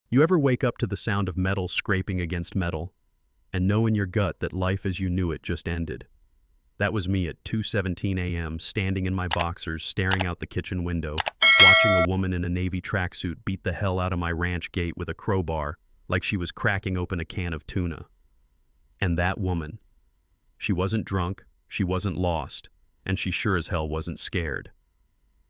You ever wake up to the sound of metal scraping against metal and know in your gut that life as you knew it just ended? That was me at 2:17 a.m., standing in my boxers, staring out the kitchen window, watching a woman in a navy tracksuit beat the hell out of my ranch gate with a crowbar like she was cracking open a can of tuna. And that woman, she wasn't drunk, she wasn't lost, and she sure as hell wasn't scared.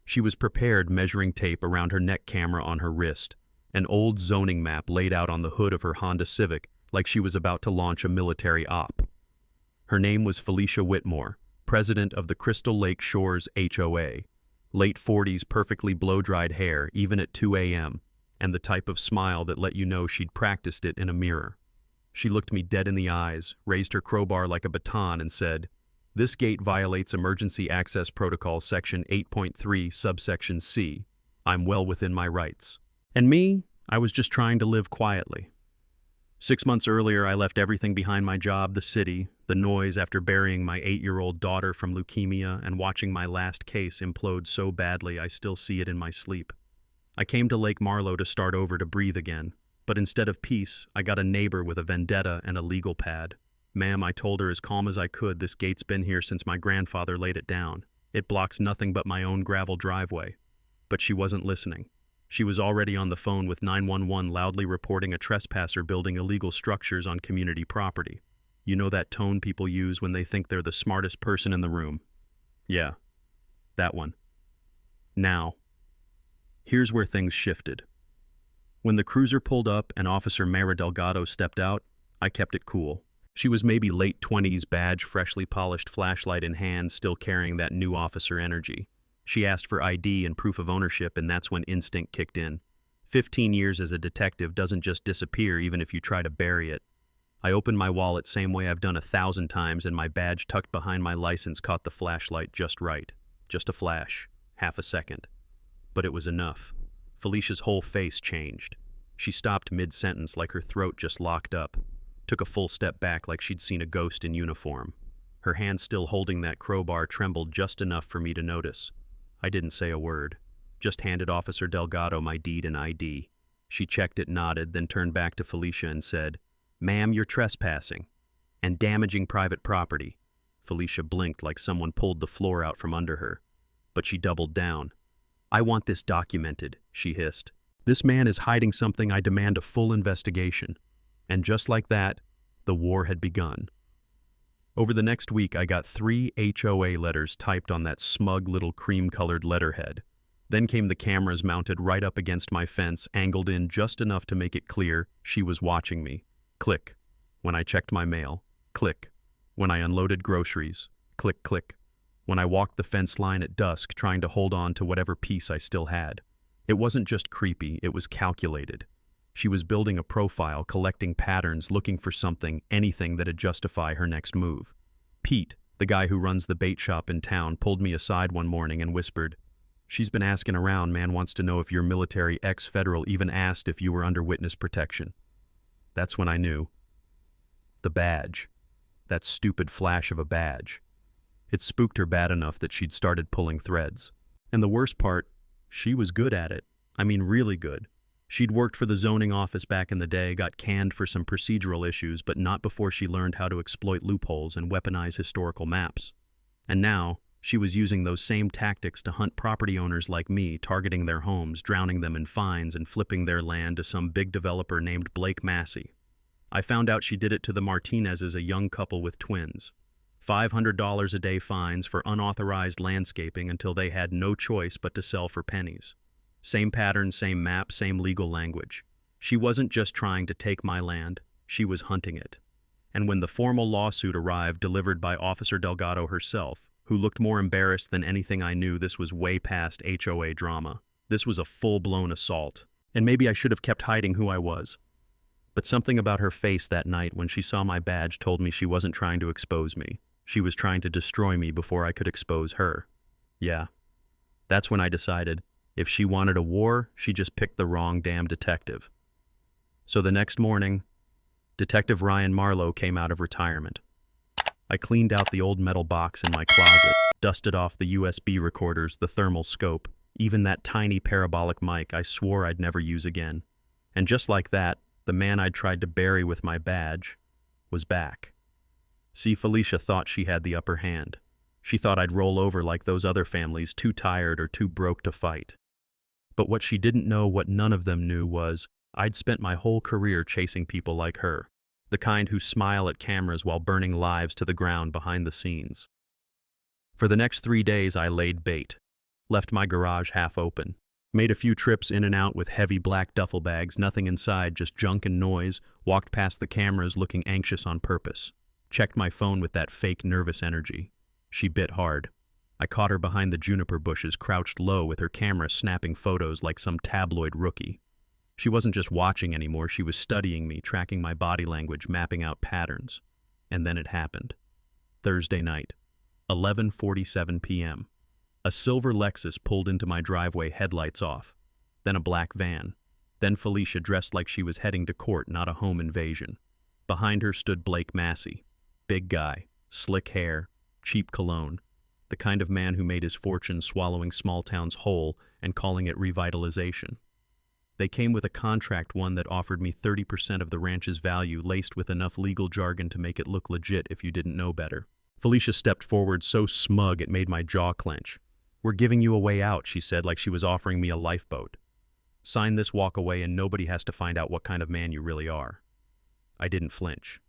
She was prepared, measuring tape around her neck, camera on her wrist, an old zoning map laid out on the hood of her Honda Civic like she was about to launch a military op. Her name was Felicia Whitmore, president of the Crystal Lake Shores HOA, late 40s, perfectly blow-dried hair, even at 2 a.m., and the type of smile that let you know she'd practiced it in a mirror. She looked me dead in the eyes, raised her crowbar like a baton, and said, "This gate violates Emergency Access Protocol Section 8.3, subsection C. I'm well within my rights." And me, I was just trying to live quietly. 6 months earlier, I left everything behind: my job, the city, the noise after burying my 8-year-old daughter from leukemia and watching my last case implode so badly I still see it in my sleep. I came to Lake Marlow to start over, to breathe again. But instead of peace, I got a neighbor with a vendetta and a legal pad. "Ma'am," I told her as calm as I could, "this gate's been here since my grandfather laid it down. It blocks nothing but my own gravel driveway." But she wasn't listening. She was already on the phone with 911, loudly reporting a trespasser building illegal structures on community property. You know that tone people use when they think they're the smartest person in the room? Yeah, that one. Now, here's where things shifted. When the cruiser pulled up and Officer Mara Delgado stepped out, I kept it cool. She was maybe late 20s, badge freshly polished, flashlight in hand, still carrying that new officer energy. She asked for ID and proof of ownership, and that's when instinct kicked in. 15 years as a detective doesn't just disappear even if you try to bury it. I opened my wallet, same way I've done 1,000 times, and my badge tucked behind my license caught the flashlight just right. Just a flash, half a second. But it was enough. Felicia's whole face changed. She stopped mid-sentence like her throat just locked up, took a full step back like she'd seen a ghost in uniform. Her hand still holding that crowbar trembled just enough for me to notice. I didn't say a word, just handed Officer Delgado my deed and ID. She checked it, nodded, then turned back to Felicia and said, "Ma'am, you're trespassing and damaging private property." Felicia blinked like someone pulled the floor out from under her, but she doubled down. "I want this documented," she hissed. "This man is hiding something. I demand a full investigation." And just like that, the war had begun. Over the next week, I got 3 HOA letters typed on that smug little cream-colored letterhead. Then came the cameras mounted right up against my fence, angled in just enough to make it clear she was watching me. Click. When I checked my mail. Click. When I unloaded groceries. Click, click. When I walked the fence line at dusk, trying to hold on to whatever piece I still had. It wasn't just creepy, it was calculated. She was building a profile, collecting patterns, looking for something, anything that'd justify her next move. Pete, the guy who runs the bait shop in town, pulled me aside one morning and whispered, "She's been asking around, man wants to know if you're military, ex-federal, even asked if you were under witness protection." That's when I knew. The badge. That stupid flash of a badge. It spooked her bad enough that she'd started pulling threads. And the worst part, she was good at it. I mean, really good. She'd worked for the zoning office back in the day, got canned for some procedural issues, but not before she learned how to exploit loopholes and weaponize historical maps. And now, she was using those same tactics to hunt property owners like me, targeting their homes, drowning them in fines, and flipping their land to some big developer named Blake Massey. I found out she did it to the Martinezes, a young couple with twins. $500 a day fines for unauthorized landscaping until they had no choice but to sell for pennies. Same pattern, same map, same legal language. She wasn't just trying to take my land, she was hunting it. And when the formal lawsuit arrived, delivered by Officer Delgado herself, who looked more embarrassed than anything I knew, this was way past HOA drama. This was a full-blown assault. And maybe I should have kept hiding who I was. But something about her face that night when she saw my badge told me she wasn't trying to expose me. She was trying to destroy me before I could expose her. Yeah. That's when I decided, if she wanted a war, she just picked the wrong damn detective. So the next morning, Detective Ryan Marlowe came out of retirement. I cleaned out the old metal box in my closet, dusted off the USB recorders, the thermal scope, even that tiny parabolic mic I swore I'd never use again. And just like that, the man I'd tried to bury with my badge was back. See, Felicia thought she had the upper hand. She thought I'd roll over like those other families, too tired or too broke to fight. But what she didn't know, what none of them knew, was I'd spent my whole career chasing people like her, the kind who smile at cameras while burning lives to the ground behind the scenes. For the next 3 days, I laid bait, left my garage half open, made a few trips in and out with heavy black duffel bags, nothing inside, just junk and noise, walked past the cameras looking anxious on purpose, checked my phone with that fake nervous energy. She bit hard. I caught her behind the juniper bushes, crouched low with her camera snapping photos like some tabloid rookie. She wasn't just watching anymore, she was studying me, tracking my body language, mapping out patterns. And then it happened. Thursday night, 11:47 p.m. A silver Lexus pulled into my driveway, headlights off. Then a black van. Then Felicia dressed like she was heading to court, not a home invasion. Behind her stood Blake Massey. Big guy, slick hair, cheap cologne. The kind of man who made his fortune swallowing small towns whole and calling it revitalization. They came with a contract, one that offered me 30% of the ranch's value, laced with enough legal jargon to make it look legit if you didn't know better. Felicia stepped forward so smug it made my jaw clench. "We're giving you a way out," she said, like she was offering me a lifeboat. "Sign this, walk away, and nobody has to find out what kind of man you really are." I didn't flinch.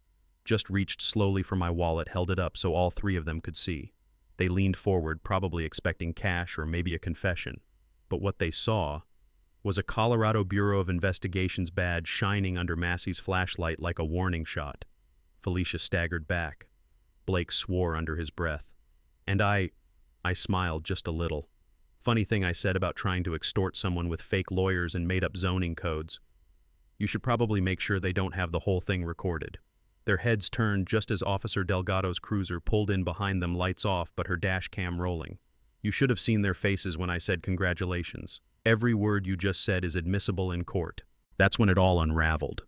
Just reached slowly for my wallet, held it up so all three of them could see. They leaned forward, probably expecting cash or maybe a confession. But what they saw was a Colorado Bureau of Investigations badge shining under Massey's flashlight like a warning shot. Felicia staggered back. Blake swore under his breath. And I smiled just a little. Funny thing I said about trying to extort someone with fake lawyers and made-up zoning codes. You should probably make sure they don't have the whole thing recorded. Their heads turned just as Officer Delgado's cruiser pulled in behind them, lights off but her dash cam rolling. You should have seen their faces when I said congratulations. Every word you just said is admissible in court. That's when it all unraveled.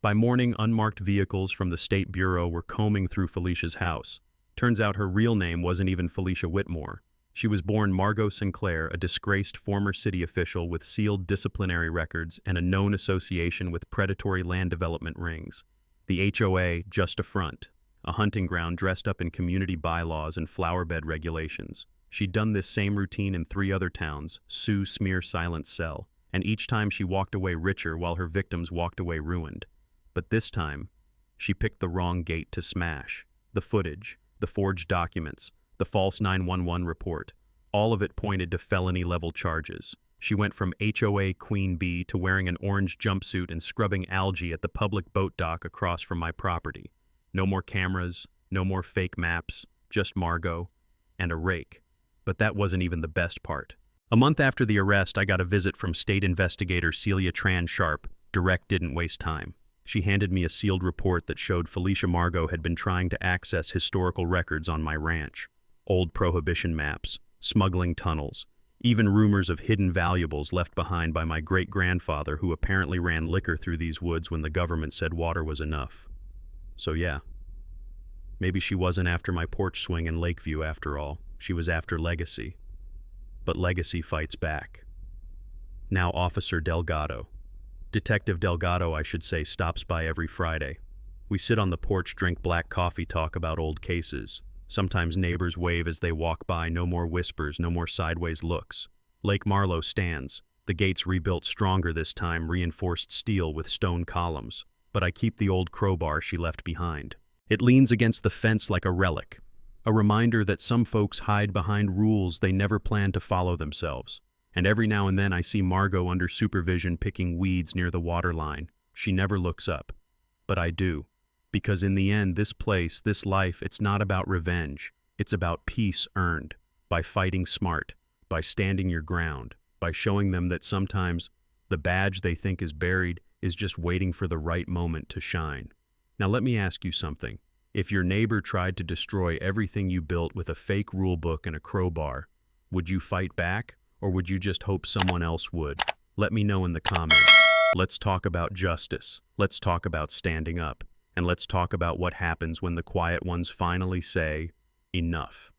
By morning, unmarked vehicles from the State Bureau were combing through Felicia's house. Turns out her real name wasn't even Felicia Whitmore. She was born Margot Sinclair, a disgraced former city official with sealed disciplinary records and a known association with predatory land development rings. The HOA, just a front, a hunting ground dressed up in community bylaws and flowerbed regulations. She'd done this same routine in 3 other towns, sue, smear, silence, sell, and each time she walked away richer while her victims walked away ruined. But this time, she picked the wrong gate to smash. The footage, the forged documents, the false 911 report, all of it pointed to felony-level charges. She went from HOA Queen Bee to wearing an orange jumpsuit and scrubbing algae at the public boat dock across from my property. No more cameras, no more fake maps, just Margot and a rake. But that wasn't even the best part. A month after the arrest, I got a visit from state investigator Celia Tran Sharp. Direct, didn't waste time. She handed me a sealed report that showed Felicia Margot had been trying to access historical records on my ranch. Old prohibition maps, smuggling tunnels, even rumors of hidden valuables left behind by my great-grandfather who apparently ran liquor through these woods when the government said water was enough. So yeah, maybe she wasn't after my porch swing in Lakeview after all. She was after legacy. But legacy fights back. Now Officer Delgado. Detective Delgado, I should say, stops by every Friday. We sit on the porch, drink black coffee, talk about old cases. Sometimes neighbors wave as they walk by, no more whispers, no more sideways looks. Lake Marlowe stands. The gates rebuilt stronger this time, reinforced steel with stone columns. But I keep the old crowbar she left behind. It leans against the fence like a relic. A reminder that some folks hide behind rules they never planned to follow themselves. And every now and then I see Margot under supervision picking weeds near the water line. She never looks up. But I do. Because in the end, this place, this life, it's not about revenge. It's about peace earned. By fighting smart. By standing your ground. By showing them that sometimes the badge they think is buried is just waiting for the right moment to shine. Now let me ask you something. If your neighbor tried to destroy everything you built with a fake rule book and a crowbar, would you fight back, or would you just hope someone else would? Let me know in the comments. Let's talk about justice. Let's talk about standing up. And let's talk about what happens when the quiet ones finally say, enough.